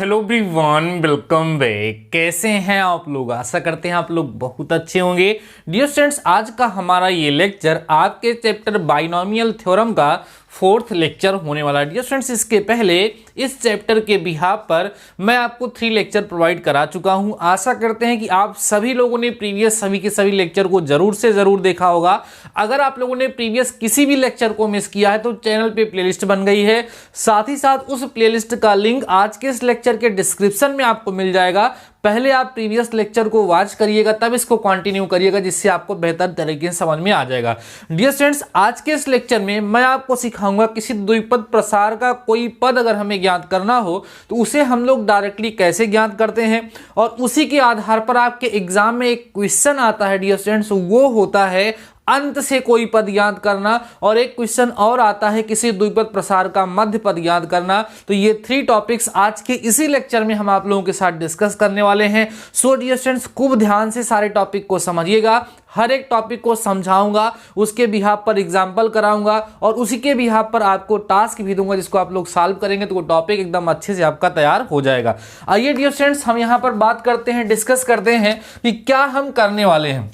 Hello everyone, welcome back. कैसे हैं आप लोग? आशा करते हैं आप लोग बहुत अच्छे होंगे। डियर स्टूडेंट्स, आज का हमारा ये लेक्चर आपके चैप्टर बाइनोमियल थ्योरम का फोर्थ लेक्चर होने वाला है। डियर स्टूडेंट्स, इसके पहले इस चैप्टर के बिहाफ पर मैं आपको 3 लेक्चर प्रोवाइड करा चुका हूं। आशा करते हैं कि आप सभी लोगों ने प्रीवियस सभी के सभी लेक्चर को जरूर से जरूर देखा होगा। अगर आप लोगों ने प्रीवियस किसी भी लेक्चर को मिस किया है तो चैनल पे प्लेलिस्ट बन गई है। साथ ही साथ उस प्लेलिस्ट का लिंक आज के इस लेक्चर के डिस्क्रिप्शन में आपको मिल जाएगा। पहले आप प्रीवियस लेक्चर को वॉच करिएगा, तब इसको कंटिन्यू करिएगा, जिससे आपको बेहतर तरीके से समझ में आ जाएगा। डियर स्टूडेंट्स, आज के इस लेक्चर में मैं आपको सिखाऊंगा किसी द्विपद प्रसार का कोई पद अगर हमें ज्ञात करना हो तो उसे हम लोग डायरेक्टली कैसे ज्ञात करते हैं, और उसी के आधार पर आपके एग्जाम में एक क्वेश्चन आता है डियर स्टूडेंट्स, वो होता है अंत से कोई पद याद करना, और एक क्वेश्चन और आता है किसी द्विपद प्रसार का मध्य पद याद करना। तो ये 3 टॉपिक्स आज के इसी लेक्चर में हम आप लोगों के साथ डिस्कस करने वाले हैं। सो डियर स्टूडेंट्स, खूब ध्यान से सारे टॉपिक को समझिएगा। हर एक टॉपिक को समझाऊंगा, उसके बिहाफ पर एग्जाम्पल कराऊंगा, और उसी के बिहाफ पर आपको टास्क भी दूंगा जिसको आप लोग सॉल्व करेंगे तो वो टॉपिक एकदम अच्छे से आपका तैयार हो जाएगा। आइए डियर स्टूडेंट्स, हम यहाँ पर बात करते हैं, डिस्कस करते हैं कि क्या हम करने वाले हैं।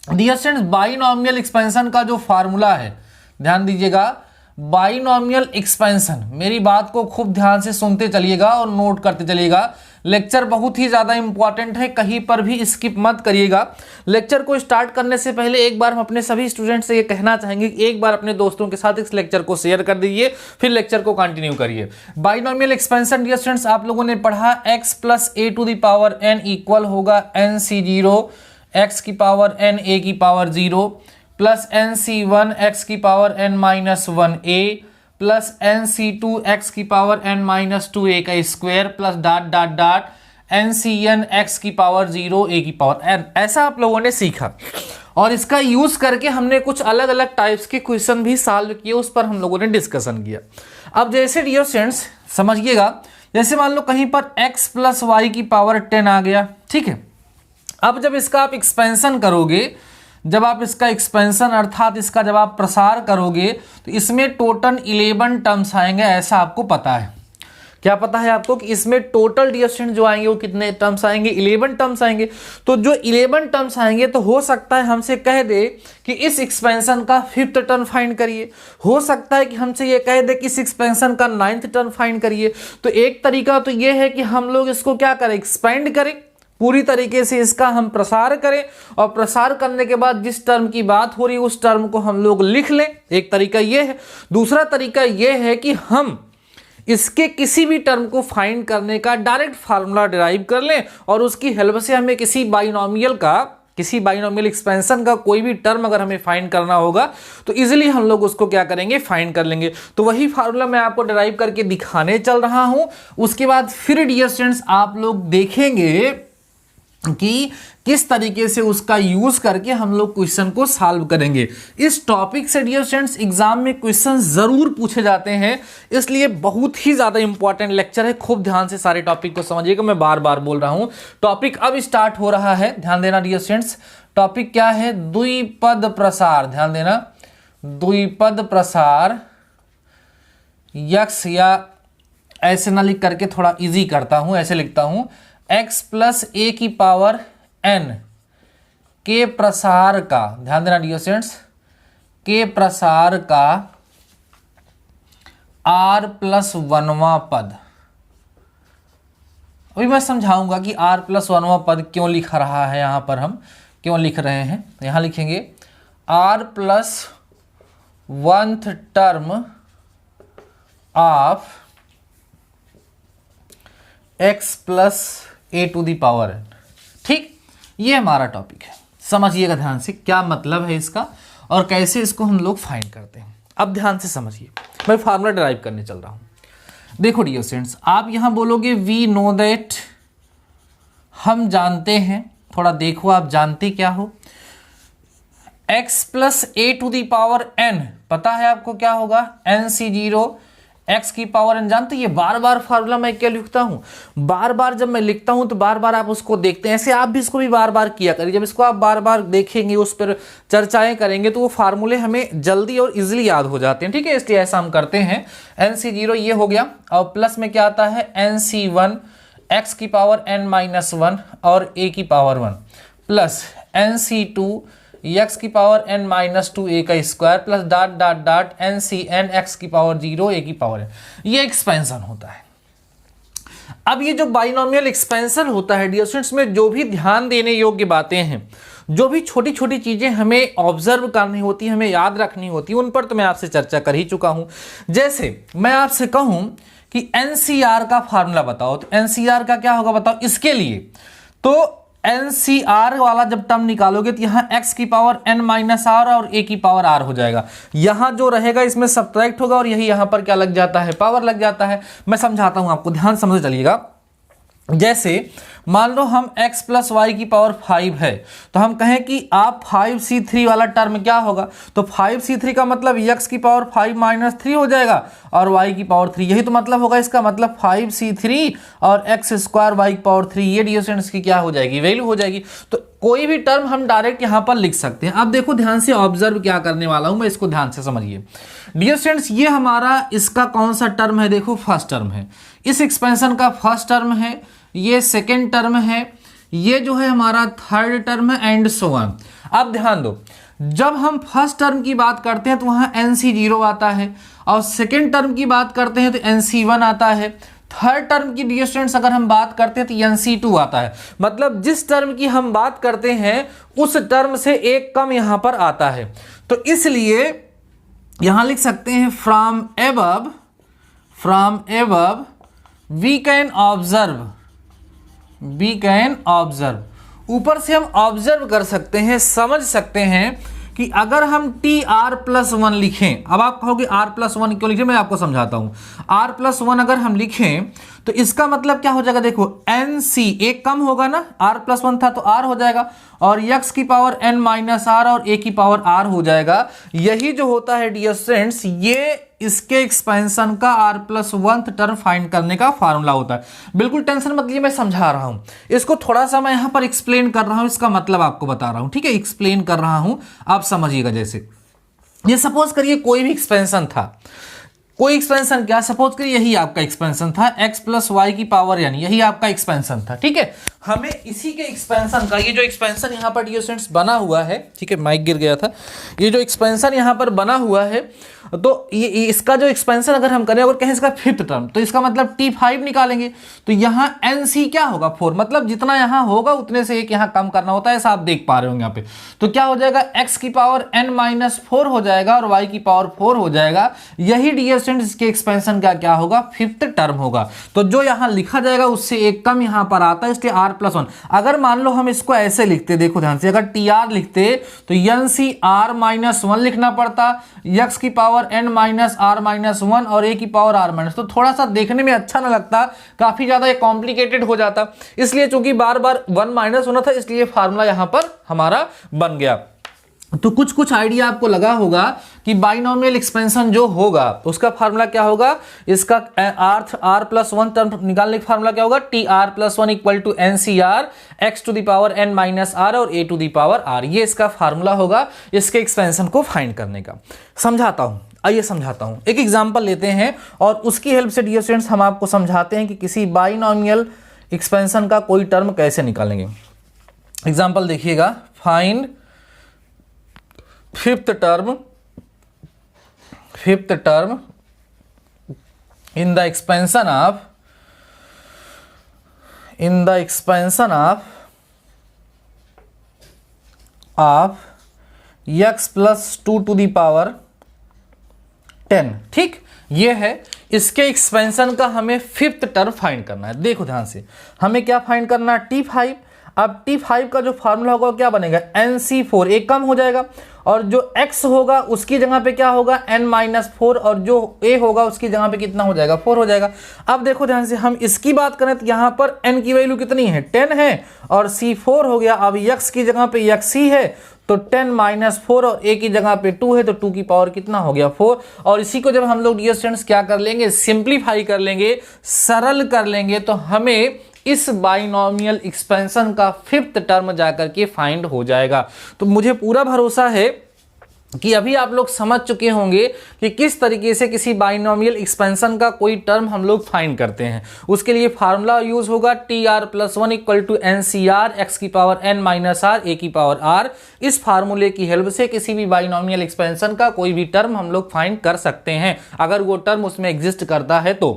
डियर स्टूडेंट्स, बाइनोमियल एक्सपेंशन का जो फार्मूला है, ध्यान दीजिएगा। बाइनोमियल एक्सपेंशन, मेरी बात को खूब ध्यान से सुनते चलिएगा और नोट करते चलिएगा। लेक्चर बहुत ही ज्यादा इंपॉर्टेंट है, कहीं पर भी स्किप मत करिएगा। लेक्चर को स्टार्ट करने से पहले एक बार हम अपने सभी स्टूडेंट्स से ये कहना चाहेंगे कि एक बार अपने दोस्तों के साथ इस लेक्चर को शेयर कर दीजिए, फिर लेक्चर को कंटिन्यू करिए। बाइनोमियल एक्सपेंशन डियर स्टूडेंट्स, आप लोगों ने पढ़ा x plus a to the power n equal होगा nc0 x की पावर n a की पावर 0 प्लस nc1 x की power n minus 1a plus nc2 x की पावर n माइनस 2a का square plus dot dot dot ncn x की power 0 a की power n। ऐसा आप लोगों ने सीखा, और इसका यूज करके हमने कुछ अलग अलग टाइप्स के क्वेश्चन भी सॉल्व किए, उस पर हम लोगों ने डिस्कशन किया। अब जैसे डियर स्टूडेंट्स समझिएगा, जैसे मान लो कहीं पर x प्लस वाई की पावर 10 आ गया, ठीक है। अब जब इसका आप एक्सपेंशन करोगे, जब आप इसका एक्सपेंशन अर्थात इसका जब आप प्रसार करोगे तो इसमें टोटल 11 टर्म्स आएंगे, ऐसा आपको पता है। क्या पता है आपको कि इसमें टोटल डियर स्टूडेंट जो आएंगे वो कितने टर्म्स आएंगे? 11 टर्म्स आएंगे। तो जो 11 टर्म्स आएंगे तो हो सकता है हमसे कह दे कि इस एक्सपेंशन का 5th टर्म फाइंड करिए, हो सकता है कि हमसे ये कह दे कि इस एक्सपेंशन का 9th टर्म फाइंड करिए। तो एक तरीका तो ये है कि हम लोग इसको क्या करें, एक्सपेंड करें, पूरी तरीके से इसका हम प्रसार करें, और प्रसार करने के बाद जिस टर्म की बात हो रही है उस टर्म को हम लोग लिख लें। एक तरीका ये है। दूसरा तरीका ये है कि हम इसके किसी भी टर्म को फाइंड करने का डायरेक्ट फार्मूला डिराइव कर लें, और उसकी हेल्प से हमें किसी बाइनोमियल एक्सपेंशन का कोई भी टर्म अगर हमें फाइंड करना होगा तो इजीली हम लोग उसको क्या करेंगे, फाइंड कर लेंगे। तो वही फार्मूला मैं आपको डिराइव करके दिखाने चल रहा हूं। उसके बाद फिर डियर स्टूडेंट्स आप लोग देखेंगे कि किस तरीके से उसका यूज करके हम लोग क्वेश्चन को सॉल्व करेंगे। इस टॉपिक से डियर स्टूडेंट्स एग्जाम में क्वेश्चन जरूर पूछे जाते हैं, इसलिए बहुत ही ज्यादा इंपॉर्टेंट लेक्चर है। खूब ध्यान से सारे टॉपिक को समझिएगा, मैं बार बार बोल रहा हूं। टॉपिक अब स्टार्ट हो रहा है, ध्यान देना डियर स्टूडेंट्स। टॉपिक क्या है? द्विपद प्रसार। ध्यान देना, द्विपद प्रसार यक्स, या ऐसे ना लिख करके थोड़ा इजी करता हूं, ऐसे लिखता हूं, x प्लस a की पावर n के प्रसार का, ध्यान देना डियर स्टूडेंट्स, के प्रसार का r प्लस 1वां पद। अभी मैं समझाऊंगा कि r प्लस 1वां पद क्यों लिख रहा है, यहां पर हम क्यों लिख रहे हैं। तो यहां लिखेंगे r plus 1th term of x plus a to the power n। ठीक, ये हमारा टॉपिक है। समझिएगा ध्यान से क्या मतलब है इसका और कैसे इसको हम लोग फाइंड करते हैं। अब ध्यान से समझिए, मैं फार्मूला डिराइव करने चल रहा हूं। देखो डियर स्टूडेंट्स, आप यहां बोलोगे वी नो दैट, हम जानते हैं। थोड़ा देखो आप जानते क्या हो। x plus a to the power n, पता है आपको क्या होगा? nc0 x की पावर n। जानते ये बार बार फार्मूला मैं क्या लिखता हूँ, बार बार जब मैं लिखता हूँ तो बार बार आप उसको देखते हैं, ऐसे आप भी इसको भी बार बार किया करिए। जब इसको आप बार बार देखेंगे, उस पर चर्चाएं करेंगे, तो वो फार्मूले हमें जल्दी और इजिली याद हो जाते हैं, ठीक है। इसलिए ऐसा हम करते हैं। NC0 ये हो गया, और प्लस में क्या आता है NC1 x की पावर n-1 और a की पावर 1 प्लस NC2 x की पावर n-2 a का square plus dot dot dot NCn x की पावर 0 a की पावर n। ये एक्सपेंशन होता है। अब ये जो बाइनोमियल एक्सपेंशन होता है डियर स्टूडेंट्स, में जो भी ध्यान देने योग्य बातें हैं, जो भी छोटी छोटी चीजें हमें ऑब्जर्व करनी होती, हमें याद रखनी होती, उन पर तो मैं आपसे चर्चा कर ही चुका हूं। जैसे मैं आपसे कहूं कि NCR का फार्मूला बताओ, तो NCR का क्या होगा बताओ। इसके लिए तो NCR वाला जब टर्म निकालोगे तो यहाँ x की पावर n-r और a की पावर r हो जाएगा। यहाँ जो रहेगा इसमें सब्ट्रैक्ट होगा और यही यहाँ पर क्या लग जाता है, पावर लग जाता है। मैं समझाता हूँ आपको, ध्यान समझ चलिएगा। जैसे मान लो हम x प्लस वाई की पावर 5 है, तो हम कहें कि आप 5c3 वाला टर्म क्या होगा, तो 5c3 का मतलब x की पावर 5 - 3 हो जाएगा और y की पावर 3, यही तो मतलब होगा इसका। मतलब 5c3 और x स्क्वायर y की पावर 3, ये डियर स्टूडेंट्स की क्या हो जाएगी, वैल्यू हो जाएगी। तो कोई भी टर्म हम डायरेक्ट यहाँ पर लिख सकते हैं। अब देखो ध्यान से ऑब्जर्व क्या करने वाला हूं मैं, इसको ध्यान से समझिए डियर स्टूडेंट्स। ये हमारा इसका कौन सा टर्म है, देखो फर्स्ट टर्म है, इस एक्सपेंशन का फर्स्ट टर्म है, ये सेकेंड टर्म है, ये जो है हमारा थर्ड टर्म है, एंड सो ऑन। अब ध्यान दो, जब हम फर्स्ट टर्म की बात करते हैं तो वहां NC0 आता है, और सेकेंड टर्म की बात करते हैं तो NC1 आता है, थर्ड टर्म की डियर स्टूडेंट्स अगर हम बात करते हैं तो NC2 आता है। मतलब जिस टर्म की हम बात करते हैं उस टर्म से एक कम यहां पर आता है। तो इसलिए यहां लिख सकते हैं from above we can observe, ऊपर से हम ऑब्जर्व कर सकते हैं, समझ सकते हैं कि अगर हम TR+1 लिखें, अब आप कहोगे R+1 क्यों लिखें, मैं आपको समझाता हूं। R+1 अगर हम लिखें तो इसका मतलब क्या हो जाएगा, देखो NC एक कम होगा ना, R+1 था तो R हो जाएगा, और x की पावर n-r और a की पावर r हो जाएगा। यही जो होता है डियर स्टूडेंट्स, ये इसके एक्सपेंशन का R+1 टर्म फाइंड करने का फार्मूला होता है। बिल्कुल टेंशन मत लीजिए, मैं समझा रहा हूं इसको, थोड़ा सा मैं यहां पर एक्सप्लेन कर रहा हूं, इसका मतलब आपको बता रहा हूं, ठीक है। एक्सप्लेन कर रहा हूं, आप समझिएगा। जैसे ये सपोज करिए कोई भी एक्सपेंशन था, कोई एक्सपेंशन क्या, सपोज करिए यही आपका एक्सपेंशन था, x प्लस वाई की पावर यानी यही आपका एक्सपेंशन था, ठीक है। हमें इसी के एक्सपेंशन का, ये जो एक्सपेंशन यहाँ पर डियर स्टूडेंट्स बना हुआ है, ठीक है, माइक गिर गया था, ये जो एक्सपेंशन यहाँ पर बना हुआ है, तो ये इसका जो एक्सपेंशन अगर हम करें, अगर कहें इसका फिफ्थ टर्म, तो इसका मतलब T5 निकालेंगे, तो यहाँ NC क्या होगा 4, मतलब जितना यहाँ होगा उतने से एक यहाँ कम करना होता है, ऐसा आप देख पा रहे होंगे यहाँ पे। तो क्या हो जाएगा, x की पावर n-4 हो जाएगा और y की पावर 4 हो जाएगा। यही डियर स्टूडेंट्स इसके एक्सपेंशन का क्या होगा, फिफ्थ टर्म होगा। तो जो यहाँ लिखा जाएगा उससे एक कम यहाँ पर आता है, इसलिए R+1। अगर मान लो हम इसको ऐसे लिखते, देखो ध्यान से, अगर TR लिखते तो NCR-1 लिखना पड़ता, x की पावर n-r-1 और a की पावर r-, तो थोड़ा सा देखने में अच्छा ना लगता, काफी ज्यादा ये कॉम्प्लिकेटेड हो जाता। इसलिए चूंकि बार बार 1 - होना था, इसलिए फार्मूला यहां पर हमारा बन गया। तो कुछ आइडिया आपको लगा होगा कि बाइनोमियल एक्सपेंशन जो होगा उसका फार्मूला क्या होगा, इसका R+1 टर्म निकालने का फार्मूला क्या होगा, TR+1 = NCR x to the power n-r और a to the power r, ये इसका फार्मूला होगा इसके एक्सपेंशन को फाइंड करने का। समझाता हूं, आइए समझाता हूं, एक एग्जांपल लेते हैं और उसकी हेल्प से डियर स्टूडेंट्स हम आपको समझाते हैं कि किसी बाइनोमियल एक्सपेंशन का कोई टर्म कैसे निकालेंगे। एग्जांपल देखिएगा, find fifth term in the expansion of x plus 2 to the power 10, ठीक, ये है इसके एक्सपेंशन का हमें फिफ्थ टर्म फाइंड करना है। देखो ध्यान से, हमें क्या फाइंड करना है, T5। अब T5 का जो फार्मूला होगा क्या बनेगा, NC4, एक कम हो जाएगा, और जो x होगा उसकी जगह पे क्या होगा, n-4, और जो a होगा उसकी जगह पे कितना हो जाएगा, 4 हो जाएगा। अब देखो ध्यान से, हम इसकी बात करें तो यहाँ पर n की वैल्यू कितनी है, 10 है, और C4 हो गया। अब x की जगह पे x ही है, तो 10 माइनस 4 और a की जगह पे 2 है तो 2 की पावर कितना हो गया 4। और इसी को जब हम लोग डियर स्टूडेंट्स क्या कर लेंगे, सिंप्लीफाई कर लेंगे, सरल कर लेंगे, तो हमें इस बाइनोमियल एक्सपेंशन का 5th टर्म जाकर के फाइंड हो जाएगा। तो मुझे पूरा भरोसा है कि अभी आप लोग समझ चुके होंगे कि किस तरीके से किसी बाइनोमियल एक्सपेंशन का कोई टर्म हम लोग फाइंड करते हैं। उसके लिए फार्मूला यूज होगा TR+1 equal to NCR x की power n minus r a की पावर r। इस फार्मूले की हेल्प से किसी भी बाइनोमियल एक्सपेंशन का कोई भी टर्म हम लोग फाइंड कर सकते हैं, अगर वो टर्म उसमें एग्जिस्ट करता है तो।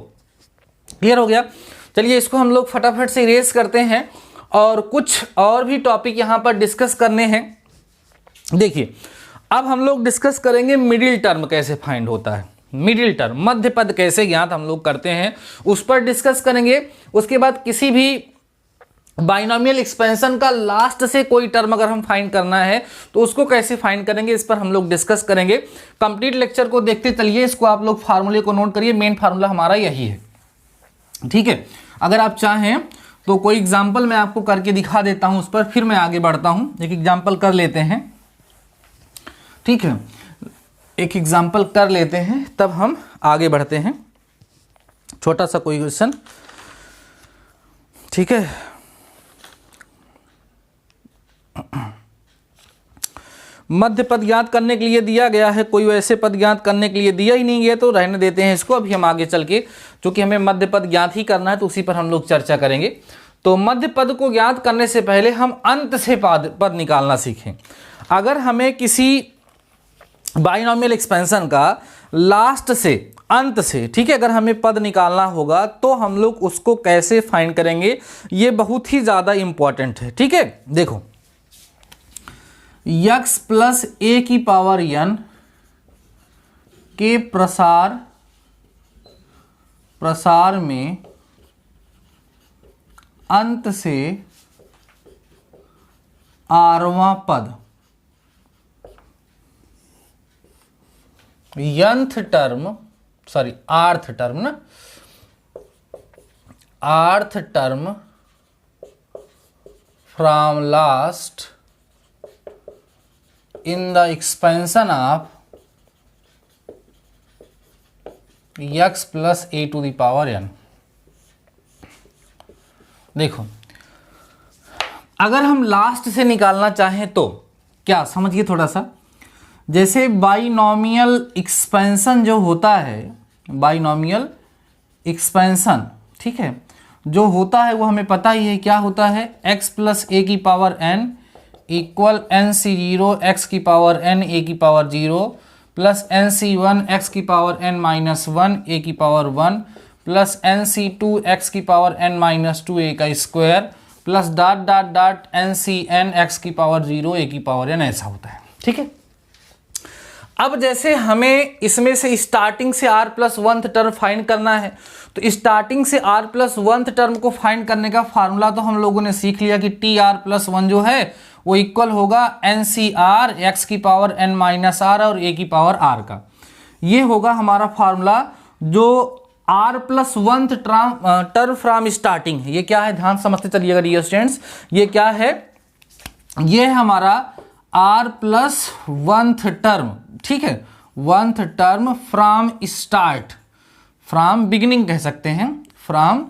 क्लियर हो गया? चलिए इसको हम लोग फटाफट से इरेज करते हैं और कुछ और भी टॉपिक यहां पर डिस्कस करने हैं। देखिए अब हम लोग डिस्कस करेंगे मिडिल टर्म कैसे फाइंड होता है, मिडिल टर्म मध्य पद कैसे ज्ञात हम लोग करते हैं उस पर डिस्कस करेंगे। उसके बाद किसी भी बाइनोमियल एक्सपेंशन का लास्ट से कोई टर्म अगर हम फाइंड करना है तो उसको कैसे फाइंड करेंगे, इस पर हम लोग डिस्कस करेंगे। कंप्लीट लेक्चर को देखते चलिए, इसको आप लोग फार्मूले को नोट करिए, मेन फार्मूला हमारा यही है। ठीक है, अगर आप चाहें तो कोई एग्जाम्पल मैं आपको करके दिखा देता हूं, उस पर फिर मैं आगे बढ़ता हूं। एक एग्जाम्पल कर लेते हैं, ठीक है, एक एग्जाम्पल कर लेते हैं तब हम आगे बढ़ते हैं। छोटा सा कोई क्वेश्चन, ठीक है। मध्य पद ज्ञात करने के लिए दिया गया है, कोई वैसे पद ज्ञात करने के लिए दिया ही नहीं गया तो रहने देते हैं इसको। अभी हम आगे चल के, चूंकि हमें मध्य पद ज्ञात ही करना है तो उसी पर हम लोग चर्चा करेंगे। तो मध्य पद को ज्ञात करने से पहले हम अंत से पद निकालना सीखें। अगर हमें किसी बाइनोमियल एक्सपेंशन का लास्ट से अंत से, ठीक है, अगर हमें पद निकालना होगा तो हम लोग उसको कैसे फाइंड करेंगे, ये बहुत ही ज्यादा इंपॉर्टेंट है। ठीक है, देखो x प्लस a की पावर n के प्रसार में अंत से आरवां पद nth term, sorry rth term ना, rth term from last in the expansion of x plus a to the power n। देखो अगर हम लास्ट से निकालना चाहें तो क्या, समझिए थोड़ा सा, जैसे बाइनोमियल एक्सपेंशन जो होता है, बाइनोमियल एक्सपेंशन, ठीक है, जो होता है वो हमें पता ही है क्या होता है, x प्लस a की power n equal NC0 x की पावर n a की पावर 0 प्लस NC1 x की पावर n माइनस 1 a की पावर 1 प्लस NC2 x की पावर n माइनस 2 a का square plus dot dot dot NCn x की power 0 a की power n, ऐसा होता है। ठीक है, अब जैसे हमें इसमें से स्टार्टिंग से r plus 1th term find करना है, तो स्टार्टिंग से r प्लस 1th टर्म को फाइंड करने का फार्मूला तो हम लोगों ने सीख लिया कि TR+1 जो है वो इक्वल होगा NCR x की पावर n माइनस r और a की पावर r का। ये होगा हमारा फार्मूला जो r plus 1th term from starting है। ये क्या है, ध्यान समझते चलिएगा डियर स्टूडेंट्स, ये क्या है, ये हमारा r प्लस 1th टर्म, ठीक है, 1th term from start, from beginning कह सकते हैं, फ्रॉम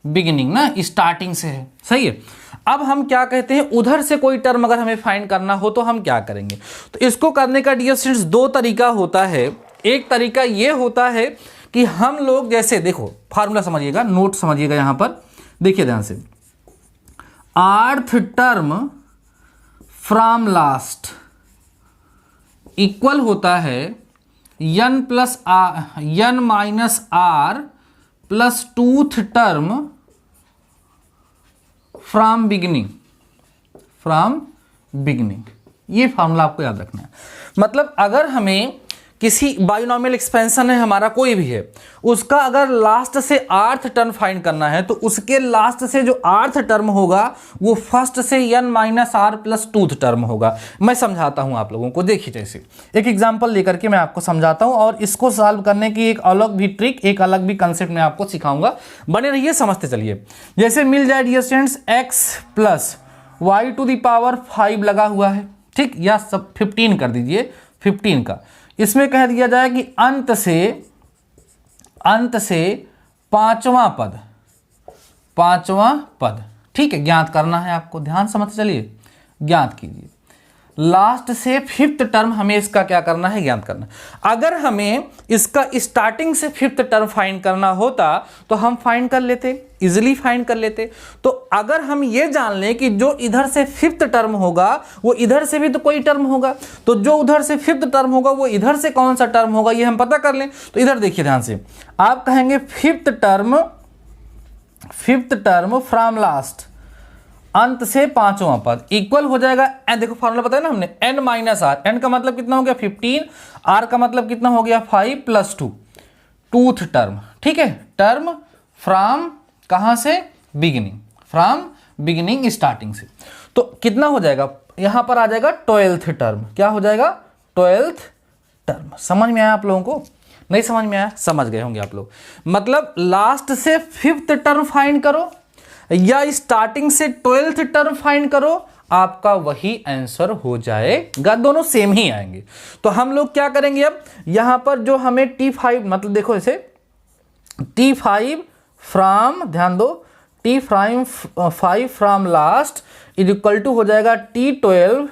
बिगिनिंग ना, स्टार्टिंग से है, सही है। अब हम क्या कहते हैं, उधर से कोई टर्म अगर हमें फाइंड करना हो तो हम क्या करेंगे, तो इसको करने का डियर स्टूडेंट्स दो तरीका होता है। एक तरीका ये होता है कि हम लोग, जैसे देखो फार्मूला समझिएगा, नोट समझिएगा, यहां पर देखिए ध्यान से, आर्थ टर्म फ्रॉम लास्ट इक्वल होता है n plus n minus r plus 2th term from beginning, from beginning. ये फार्मूला आपको याद रखना है। मतलब अगर हमें किसी बाइनोमियल एक्सपेंशन है हमारा, कोई भी है, उसका अगर लास्ट से आर्थ टर्म फाइंड करना है तो उसके लास्ट से जो आर्थ टर्म होगा वो फर्स्ट से n minus r plus 2th term होगा। मैं समझाता हूं आप लोगों को, देखिए जैसे एक एग्जांपल लेकर के मैं आपको समझाता हूं और इसको सॉल्व करने की एक अलग भी ट्रिक, एक अलग भी कंसेप्ट मैं आपको सिखाऊंगा, बने रहिए, समझते चलिए। जैसे मिल जाए dear students x plus y to the power 5 लगा हुआ है, ठीक, या सब 15 कर दीजिए, 15 का। इसमें कह दिया जाए कि अंत से पांचवां पद, ठीक है, ज्ञात करना है आपको, ध्यान समझ चलिए, ज्ञात कीजिए। लास्ट से 5th टर्म हमें इसका क्या करना है, ज्ञात करना। अगर हमें इसका स्टार्टिंग से 5th टर्म फाइंड करना होता तो हम फाइंड कर लेते, इजिली फाइंड कर लेते। तो अगर हम ये जान लें कि जो इधर से 5th टर्म होगा वो इधर से भी तो कोई टर्म होगा, तो जो उधर से 5th टर्म होगा वो इधर से कौन सा टर्म होगा ये हम पता कर लें। तो इधर देखिए ध्यान से, आप कहेंगे 5th टर्म फ्रॉम लास्ट, अंत से 5वां पद इक्वल हो जाएगा, देखो फॉर्मूला पता है ना हमने, n माइनस आर। n का मतलब कितना हो गया 15, r का मतलब कितना हो गया 5 + 2, 2th टर्म, ठीक है, टर्म फ्रॉम कहां से, बिगिनिंग, फ्रॉम बिगिनिंग, स्टार्टिंग से। तो कितना हो जाएगा, यहां पर आ जाएगा 12th टर्म। क्या हो जाएगा, 12th टर्म। समझ में आया आप लोगों को, नहीं समझ में आया, समझ गए होंगे आप लोग। मतलब लास्ट से 5th टर्म फाइंड करो या स्टार्टिंग से 12th टर्म फाइंड करो, आपका वही आंसर हो जाएगा, दोनों सेम ही आएंगे। तो हम लोग क्या करेंगे, अब यहां पर जो हमें T5, मतलब देखो इसे T5 फ्रॉम, ध्यान दो, T5 from last is equal to हो जाएगा T12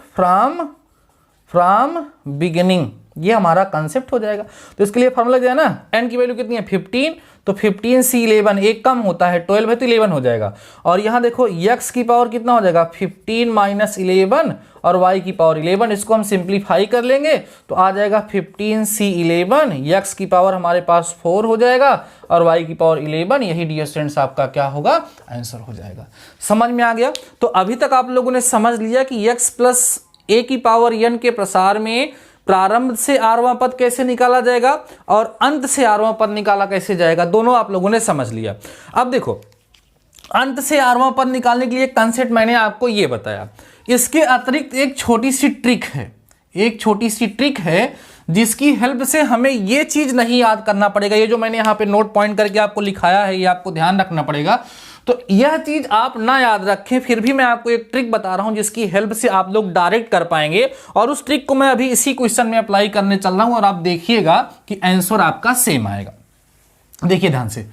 फ्रॉम बिगिनिंग। ये हमारा कंसेप्ट हो जाएगा। तो इसके लिए फॉर्मूला दिया ना, n की वैल्यू कितनी है 15, तो 15C11, एक कम होता है, 12 है तो 11 हो जाएगा। और यहाँ देखो x की पावर कितना हो जाएगा 15 - 11 और y की पावर 11, इसको हम सिंप्लीफाई कर लेंगे तो आ जाएगा 15C11, x की पावर हमारे पास 4 हो जाएगा और y की पावर 11। यही डियर स्टूडेंट्स आपका क्या होगा, आंसर हो जाएगा। समझ में आ गया। तो अभी तक आप लोगों ने समझ लिया कि x + a की पावर n के प्रसार में प्रारंभ से आरवां पद कैसे निकाला जाएगा और अंत से आरवां पद निकाला कैसे जाएगा, दोनों आप लोगों ने समझ लिया। अब देखो, अंत से आरवां पद निकालने के लिए कंसेप्ट मैंने आपको ये बताया। इसके अतिरिक्त एक छोटी सी ट्रिक है, जिसकी हेल्प से हमें ये चीज नहीं याद करना पड़ेगा। ये जो मैंने यहाँ पे नोट पॉइंट करके आपको लिखाया है, ये आपको ध्यान रखना पड़ेगा। तो यह चीज आप ना याद रखें, फिर भी मैं आपको एक ट्रिक बता रहा हूं जिसकी हेल्प से आप लोग डायरेक्ट कर पाएंगे। और उस ट्रिक को मैं अभी इसी क्वेश्चन में अप्लाई करने चल रहा हूं और आप देखिएगा कि आंसर आपका सेम आएगा। देखिए ध्यान से,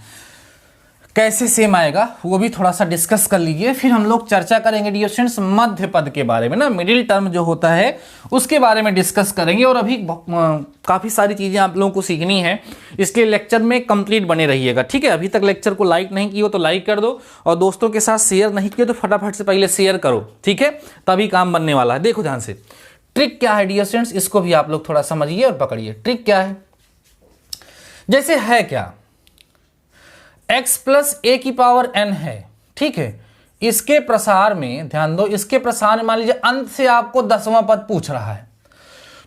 कैसे सेम आएगा वो भी थोड़ा सा डिस्कस कर लीजिए, फिर हम लोग चर्चा करेंगे डियर स्टूडेंट्स मध्य पद के बारे में ना, मिडिल टर्म जो होता है उसके बारे में डिस्कस करेंगे। और अभी काफ़ी सारी चीज़ें आप लोगों को सीखनी है, इसलिए लेक्चर में कंप्लीट बने रहिएगा, ठीक है। अभी तक लेक्चर को लाइक नहीं किया हो तो लाइक कर दो, और दोस्तों के साथ शेयर नहीं किया तो फटाफट से पहले शेयर करो, ठीक है, तभी काम बनने वाला है। देखो ध्यान से, ट्रिक क्या है डियर स्टूडेंट्स, इसको भी आप लोग थोड़ा समझिए और पकड़िए। ट्रिक क्या है, जैसे है क्या, x + a की पावर n है, ठीक है। इसके प्रसार में ध्यान दो, इसके प्रसार में मान लीजिए अंत से आपको 10वां पद पूछ रहा है,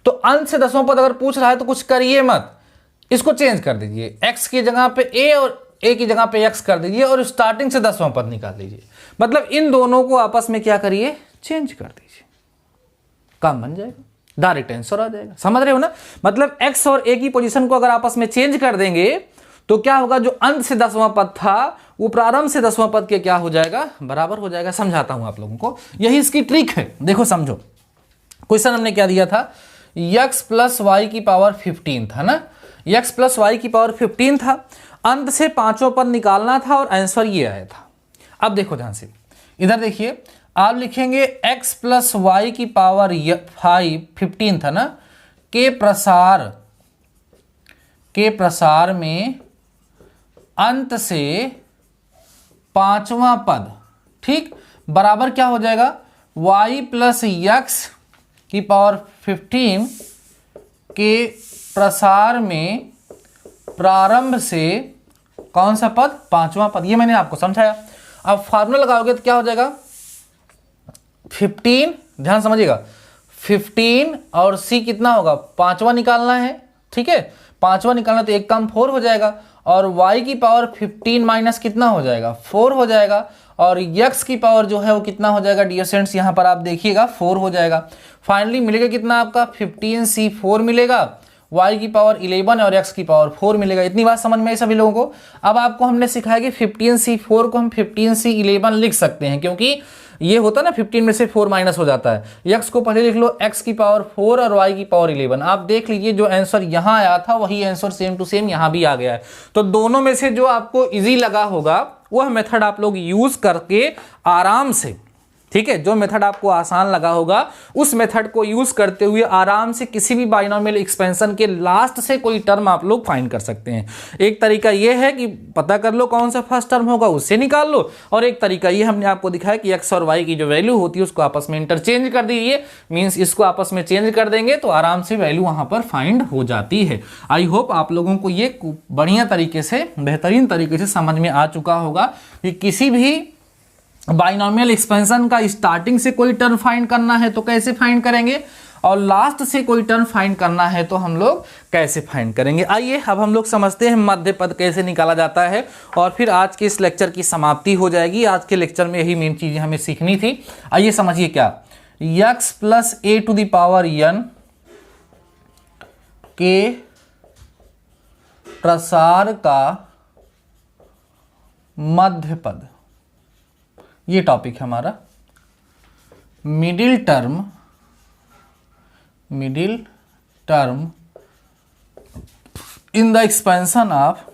तो अंत से 10वां पद अगर पूछ रहा है तो कुछ करिए मत, इसको चेंज कर दीजिए, x की जगह पे a और a की जगह पे x कर दीजिए और स्टार्टिंग से 10वां पद निकाल दीजिए। मतलब इन दोनों को आपस में क्या करिए, चेंज कर दीजिए, काम बन जाएगा, डायरेक्ट आंसर आ जाएगा। समझ रहे हो ना, मतलब x और a की पोजीशन को अगर आपस में चेंज कर देंगे तो क्या होगा, जो अंत से 10वां पद था वो प्रारंभ से 10वां पद के क्या हो जाएगा, बराबर हो जाएगा। समझाता हूं आप लोगों को, यही इसकी ट्रिक है। देखो समझो, क्वेश्चन हमने क्या दिया था, x + y की पावर 15 था ना, x + y की पावर 15 था, अंत से 5वां पद निकालना था और आंसर ये आया था। अब देखो ध्यान से, इधर देखिए, आप लिखेंगे x + y की पावर 15 था ना, के प्रसार में अंत से 5वां पद, ठीक, बराबर क्या हो जाएगा, y + x की पावर 15 के प्रसार में प्रारंभ से कौन सा पद, 5वां पद। ये मैंने आपको समझाया। अब फार्मूला लगाओगे तो क्या हो जाएगा, 15, ध्यान समझिएगा, 15 और c कितना होगा, 5वां निकालना है, ठीक है, 5वां निकालना तो एक काम 4 हो जाएगा, और y की पावर 15 माइनस कितना हो जाएगा, 4 हो जाएगा, और x की पावर जो है वो कितना हो जाएगा डियर स्टूडेंट्स, यहाँ पर आप देखिएगा 4 हो जाएगा। फाइनली मिलेगा कितना आपका 15c4 मिलेगा, y की पावर 11 और x की पावर 4 मिलेगा। इतनी बात समझ में आई सभी लोगों को। अब आपको हमने सिखाया कि 15c4 को हम 15c11 लिख सकते हैं, क्योंकि ये होता है ना 15 में से 4 माइनस हो जाता है, x को पहले लिख लो x की पावर 4 और y की पावर 11। आप देख लीजिए जो आंसर यहाँ आया था वही आंसर सेम टू सेम यहाँ भी आ गया है। तो दोनों में से जो आपको इजी लगा होगा वह मेथड आप लोग यूज करके आराम से, ठीक है, जो मेथड आपको आसान लगा होगा उस मेथड को यूज करते हुए आराम से किसी भी बाइनोमियल एक्सपेंशन के लास्ट से कोई टर्म आप लोग फाइंड कर सकते हैं। एक तरीका यह है कि पता कर लो कौन सा फर्स्ट टर्म होगा, उससे निकाल लो, और एक तरीका ये हमने आपको दिखाया कि x और y की जो वैल्यू होती है उसको आपस में इंटरचेंज कर दीजिए, मीन्स इसको आपस में चेंज कर देंगे तो आराम से वैल्यू वहां पर फाइंड हो जाती है। आई होप आप लोगों को ये बढ़िया तरीके से, बेहतरीन तरीके से समझ में आ चुका होगा कि किसी भी बाइनोमियल एक्सपेंशन का स्टार्टिंग से कोई टर्म फाइंड करना है तो कैसे फाइंड करेंगे, और लास्ट से कोई टर्म फाइंड करना है तो हम लोग कैसे फाइंड करेंगे। आइए अब हम लोग समझते हैं मध्य पद कैसे निकाला जाता है, और फिर आज के इस लेक्चर की समाप्ति हो जाएगी। आज के लेक्चर में यही मेन चीजें हमें सीखनी थी। आइए समझिए क्या, x plus a to the power n के प्रसार का मध्य पद, ये टॉपिक है हमारा। Middle term in the expansion of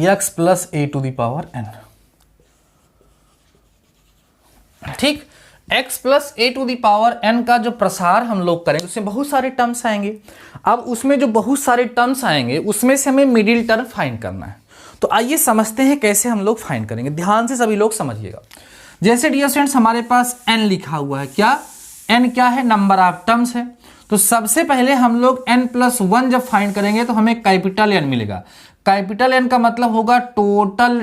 x plus a to the power n। ठीक, x plus a to the power n का जो प्रसार हम लोग करेंगे उसमें बहुत सारे टर्म्स आएंगे। अब उसमें जो बहुत सारे टर्म्स आएंगे उसमें से हमें मिडिल टर्म फाइंड करना है। तो आइए समझते हैं कैसे हम लोग फाइंड करेंगे। ध्यान से सभी लोग समझिएगा। जैसे डियर स्टूडेंट्स हमारे पास n लिखा हुआ है, क्या n क्या है, नंबर ऑफ टर्म्स है। तो सबसे पहले हम लोग n प्लस 1 जब फाइंड करेंगे तो हमें कैपिटल n मिलेगा। कैपिटल n का मतलब होगा total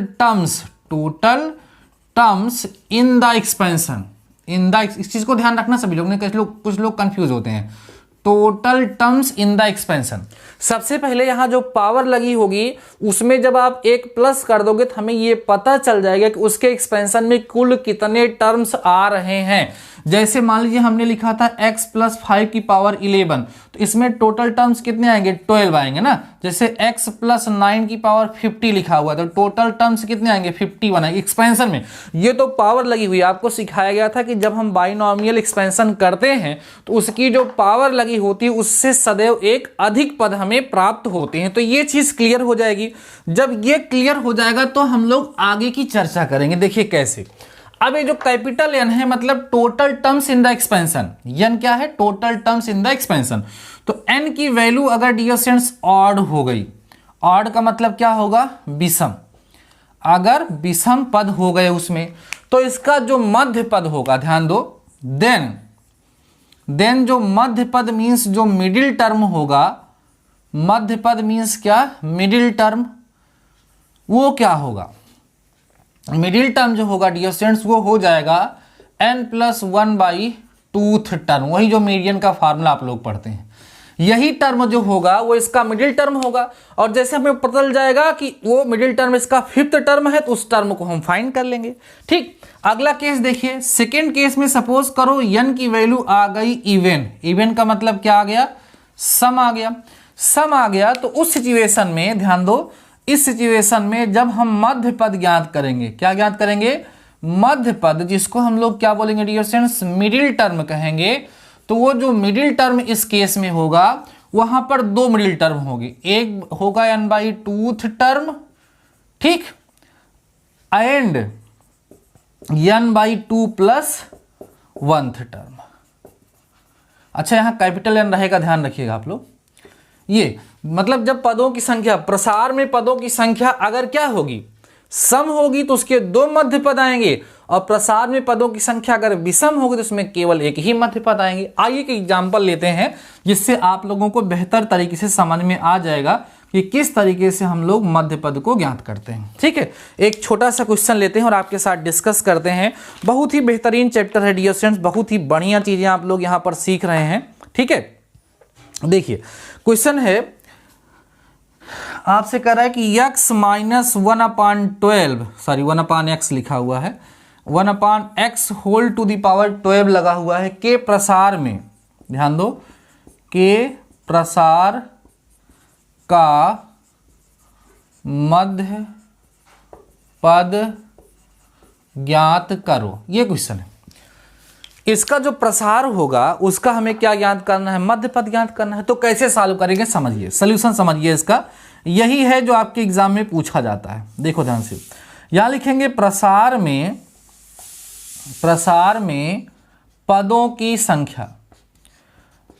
terms in the expansion, इस चीज को ध्यान रखना सभी लोग ने, कुछ लोग कंफ्यूज होते हैं। Total terms in the expansion, सबसे पहले यहां जो पावर लगी होगी उसमें जब आप एक प्लस कर दोगे तो हमें ये पता चल जाएगा कि उसके एक्सपेंशन में कुल कितने टर्म्स आ रहे हैं। जैसे मान लीजिए हमने लिखा था x प्लस 5 की पावर 11, तो इसमें टोटल टर्म्स कितने आएंगे, 12 आएंगे ना। जैसे x प्लस 9 की पावर 50 लिखा हुआ है तो टोटल टर्म्स कितने आएंगे, 51 आएंगे एक्सपेंशन में। ये तो पावर लगी हुई, आपको सिखाया गया था कि जब हम बाइनोमियल एक्सपेंशन करते हैं तो उसकी जो पावर लगी होती है उससे सदैव एक अधिक पद हमें प्राप्त होते हैं। तो ये चीज क्लियर हो जाएगी। जब ये क्लियर हो जाएगा तो हम लोग आगे की चर्चा करेंगे। देखिए कैसे, अब ये जो कैपिटल N है मतलब total terms in the expansion, N क्या है, total terms in the expansion. तो N की वैल्यू अगर डियर स्टूडेंट्स ऑड हो गई, ऑड का मतलब क्या होगा, विषम, अगर विषम पद हो गए उसमें तो इसका जो मध्य पद होगा, ध्यान दो, देन जो मध्य पद मीन्स जो मिडिल टर्म होगा, मध्य पद मीन्स क्या, मिडिल टर्म, वो क्या होगा, मिडिल टर्म जो होगा डियर स्टूडेंट्स वो हो जाएगा n plus 1 by tooth term. वही जो मीडियन का फार्मूला आप लोग पढ़ते हैं, यही टर्म जो होगा वो इसका मिडिल टर्म होगा। और जैसे हमें पता चल जाएगा कि वो मिडिल टर्म इसका फिफ्थ टर्म है तो उस टर्म को हम फाइंड कर लेंगे। ठीक, अगला केस देखिए, सेकेंड केस में सपोज करो n की वैल्यू आ गई इवन, इवन का मतलब क्या आ गया, सम आ गया, सम आ गया। तो उस सिचुएशन में ध्यान दो, इस सिचुएशन में जब हम मध्य पद ज्ञात करेंगे, क्या ज्ञात करेंगे, मध्य पद, जिसको हम लोग क्या बोलेंगे डियर स्टूडेंट्स, मिडिल टर्म कहेंगे। तो वो जो मिडिल टर्म इस केस में होगा वहां पर दो मिडिल टर्म होगी, एक होगा n बाई टूथ टर्म, ठीक, and n by 2 plus 1th term. अच्छा, यहां कैपिटल N रहेगा, ध्यान रखिएगा आप लोग। ये मतलब जब पदों की संख्या, प्रसार में पदों की संख्या अगर क्या होगी, सम होगी तो उसके दो मध्य पद आएंगे, और प्रसार में पदों की संख्या अगर विषम होगी तो उसमें केवल एक ही मध्य पद आएंगे। आइए एक एग्जांपल लेते हैं जिससे आप लोगों को बेहतर तरीके से समझ में आ जाएगा कि किस तरीके से हम लोग मध्य पद को ज्ञात करते हैं। ठीक है, एक छोटा सा क्वेश्चन लेते हैं और आपके साथ डिस्कस करते हैं। बहुत ही बेहतरीन चैप्टर है डियर स्टूडेंट्स, बहुत ही बढ़िया चीजें आप लोग यहाँ पर सीख रहे हैं। ठीक है, देखिए क्वेश्चन है, आपसे कह रहा है कि x माइनस 1/12, सॉरी 1/x लिखा हुआ है, 1/x whole to the power 12 लगा हुआ है के प्रसार में, ध्यान दो, के प्रसार का मध्य पद ज्ञात करो, ये क्वेश्चन है। इसका जो प्रसार होगा उसका हमें क्या ज्ञात करना है, मध्य पद ज्ञात करना है। तो कैसे सॉल्व करेंगे समझिए, सॉल्यूशन समझिए इसका। यही है जो आपके एग्जाम में पूछा जाता है। देखो ध्यान से, यहां लिखेंगे प्रसार में पदों की संख्या।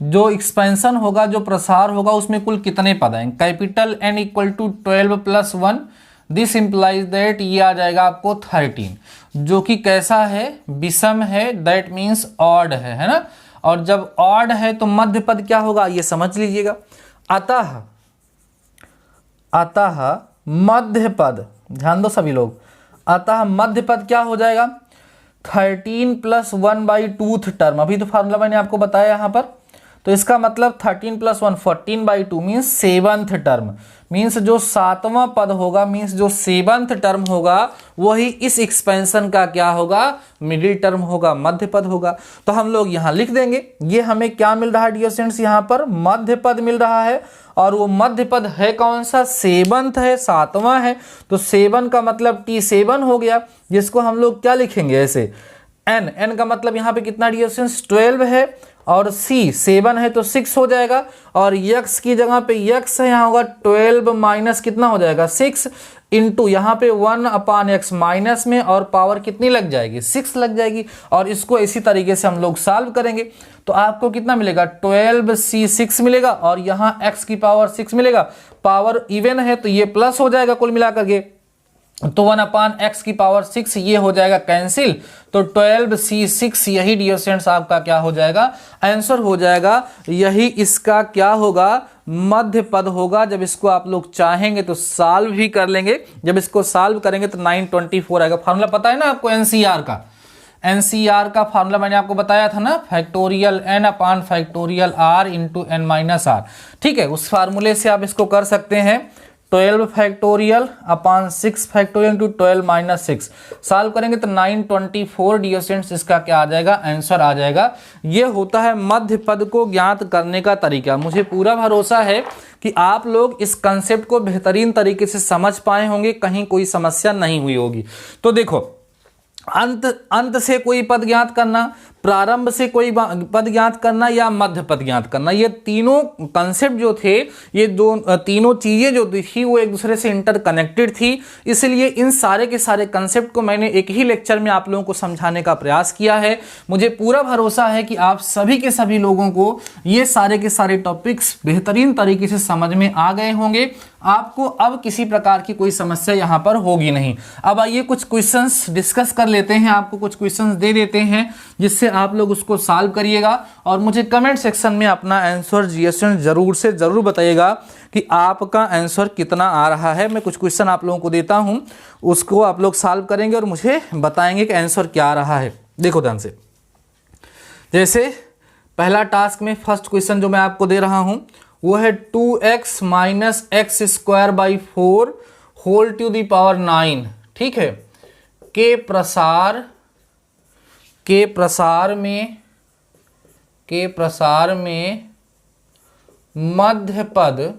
जो एक्सपेंशन होगा, जो प्रसार होगा, उसमें कुल कितने पद हैं। Capital N equal to 12 + 1, this implies that ये आ जाएगा आपको 13, जो कि कैसा है, विषम है, दैट मीन्स ऑड है ना। और जब ऑड है तो मध्य पद क्या होगा ये समझ लीजिएगा। अतः मध्य पद, ध्यान दो सभी लोग, अतः मध्य पद क्या हो जाएगा, 13 + 1/2 टर्म। अभी तो फार्मूला मैंने आपको बताया यहाँ पर। तो इसका मतलब 13 + 1 14/2 मीन्स 7th टर्म, मीन्स जो 7वां पद होगा, मीन्स जो 7th टर्म होगा वही इस एक्सपेंशन का क्या होगा, मिडिल टर्म होगा, मध्य पद होगा। तो हम लोग यहाँ लिख देंगे, ये हमें क्या मिल रहा है डियर स्टूडेंट्स, यहाँ पर मध्य पद मिल रहा है। और वो मध्य पद है कौन सा, 7th है, 7वां है। तो 7 का मतलब T7 हो गया, जिसको हम लोग क्या लिखेंगे ऐसे, n का मतलब यहाँ पे कितना डियर स्टूडेंट्स 12 है, और C 7 है तो 6 हो जाएगा। और x की जगह पे x है, यहाँ होगा 12 माइनस कितना हो जाएगा 6, इंटू यहाँ पे 1/x माइनस में, और पावर कितनी लग जाएगी 6 लग जाएगी। और इसको इसी तरीके से हम लोग सॉल्व करेंगे तो आपको कितना मिलेगा 12C6 मिलेगा, और यहाँ x की पावर 6 मिलेगा। पावर इवन है तो ये प्लस हो जाएगा कुल मिलाकर के, तो 1/x की पावर 6 ये हो जाएगा कैंसिल। तो 12C6 यही डियर स्टूडेंट्स आपका क्या हो जाएगा, आंसर हो जाएगा। यही इसका क्या होगा, मध्य पद होगा। जब इसको आप लोग चाहेंगे तो सॉल्व भी कर लेंगे। जब इसको सॉल्व करेंगे तो 924 आएगा। फार्मूला पता है ना आपको एनसीआर का, एनसीआर का फार्मूला मैंने आपको बताया था ना, फैक्टोरियल n/r इंटू n-r। ठीक है, उस फार्मूले से आप इसको कर सकते हैं। 12 factorial upon 6 factorial into 12 - 6 solve करेंगे तो 924 डियर स्टूडेंट्स इसका क्या आ जाएगा, आंसर आ जाएगा। ये होता है मध्य पद को ज्ञात करने का तरीका। मुझे पूरा भरोसा है कि आप लोग इस कंसेप्ट को बेहतरीन तरीके से समझ पाए होंगे, कहीं कोई समस्या नहीं हुई होगी। तो देखो, अंत से कोई पद ज्ञात करना, प्रारंभ से कोई पद ज्ञात करना, या मध्य पद ज्ञात करना, ये तीनों कंसेप्ट जो थे, ये दो तीनों चीजें जो थी वो एक दूसरे से इंटरकनेक्टेड थी। इसलिए इन सारे के सारे कंसेप्ट को मैंने एक ही लेक्चर में आप लोगों को समझाने का प्रयास किया है। मुझे पूरा भरोसा है कि आप सभी के सभी लोगों को ये सारे के सारे टॉपिक्स बेहतरीन तरीके से समझ में आ गए होंगे। आपको अब किसी प्रकार की कोई समस्या यहाँ पर होगी नहीं। अब आइए कुछ क्वेश्चंस डिस्कस कर लेते हैं, आपको कुछ क्वेश्चंस दे देते हैं जिससे आप लोग उसको सॉल्व करिएगा, और मुझे कमेंट सेक्शन में अपना आंसर जरूर से जरूर बताइएगा कि आपका आंसर कितना आ रहा है। मैं कुछ क्वेश्चन आप लोगों को देता हूं, उसको आप लोग सॉल्व करेंगे और मुझे बताएंगे कि आंसर क्या आ रहा है। देखो ध्यान से, जैसे पहला टास्क में फर्स्ट क्वेश्चन जो मैं आपको दे रहा हूं वो है 2x - x² / 4 whole to the power 9। ठीक है, के प्रसार में मध्य पद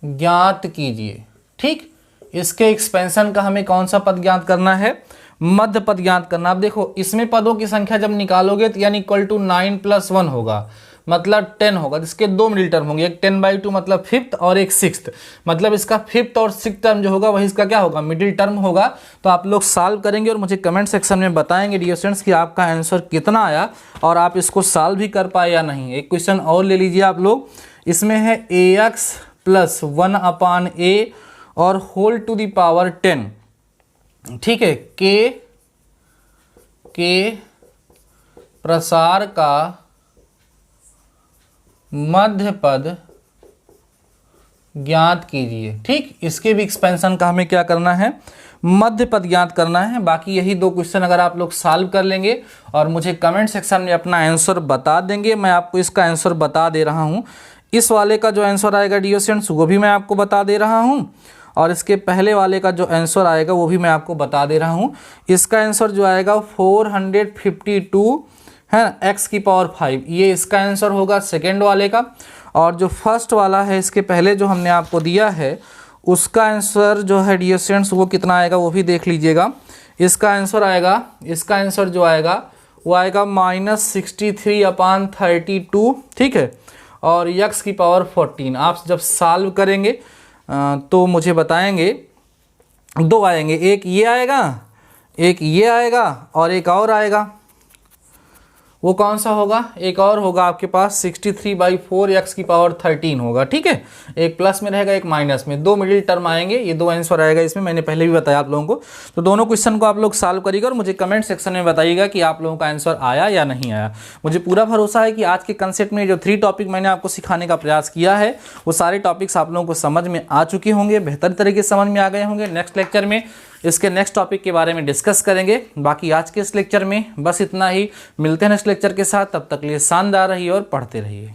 ज्ञात कीजिए। ठीक, इसके एक्सपेंशन का हमें कौन सा पद ज्ञात करना है, मध्य पद ज्ञात करना। अब देखो, इसमें पदों की संख्या जब निकालोगे तो यानी इक्वल टू 9 + 1 होगा, मतलब 10 होगा। इसके दो मिडिल टर्म होंगे, एक 10/2 मतलब 5th, और एक 6th, मतलब इसका 5th और 6th टर्म जो होगा वही इसका क्या होगा, मिडिल टर्म होगा। तो आप लोग सॉल्व करेंगे और मुझे कमेंट सेक्शन में बताएंगे डियर स्टूडेंट्स कि आपका आंसर कितना आया और आप इसको सॉल्व भी कर पाए या नहीं। एक क्वेश्चन और ले लीजिए आप लोग, इसमें है ax + 1/a और होल टू द पावर 10। ठीक है, के प्रसार का मध्य पद ज्ञात कीजिए। ठीक, इसके भी एक्सपेंशन का हमें क्या करना है, मध्य पद ज्ञात करना है। बाकी यही दो क्वेश्चन अगर आप लोग सॉल्व कर लेंगे और मुझे कमेंट सेक्शन में अपना आंसर बता देंगे, मैं आपको इसका आंसर बता दे रहा हूं। इस वाले का जो आंसर आएगा डियर स्टूडेंट्स वो भी मैं आपको बता दे रहा हूं, और इसके पहले वाले का जो आंसर आएगा वो भी मैं आपको बता दे रहा हूं। इसका आंसर जो आएगा 452 है ना, x की पावर 5, ये इसका आंसर होगा सेकेंड वाले का। और जो फर्स्ट वाला है, इसके पहले जो हमने आपको दिया है उसका आंसर जो है डियर स्टूडेंट्स वो कितना आएगा वो भी देख लीजिएगा। इसका आंसर आएगा, इसका आंसर जो आएगा वो आएगा -63/32, ठीक है, और x की पावर 14। आप जब सॉल्व करेंगे तो मुझे बताएंगे, दो आएंगे, एक ये आएगा, एक ये आएगा और एक और आएगा। वो कौन सा होगा? एक और होगा आपके पास 63/4 x की पावर 13 होगा, ठीक है। एक प्लस में रहेगा, एक माइनस में, दो मिडिल टर्म आएंगे, ये दो आंसर आएगा इसमें। मैंने पहले भी बताया आप लोगों को। तो दोनों क्वेश्चन को आप लोग सॉल्व करिएगा और मुझे कमेंट सेक्शन में बताइएगा कि आप लोगों का आंसर आया या नहीं आया। मुझे पूरा भरोसा है कि आज के कंसेप्ट में जो 3 टॉपिक मैंने आपको सिखाने का प्रयास किया है वो सारे टॉपिक्स आप लोगों को समझ में आ चुके होंगे, बेहतर तरीके से समझ में आ गए होंगे। नेक्स्ट लेक्चर में इसके नेक्स्ट टॉपिक के बारे में डिस्कस करेंगे। बाकी आज के इस लेक्चर में बस इतना ही। मिलते हैं नेक्स्ट लेक्चर के साथ, तब तक के लिए शानदार रहिए और पढ़ते रहिए।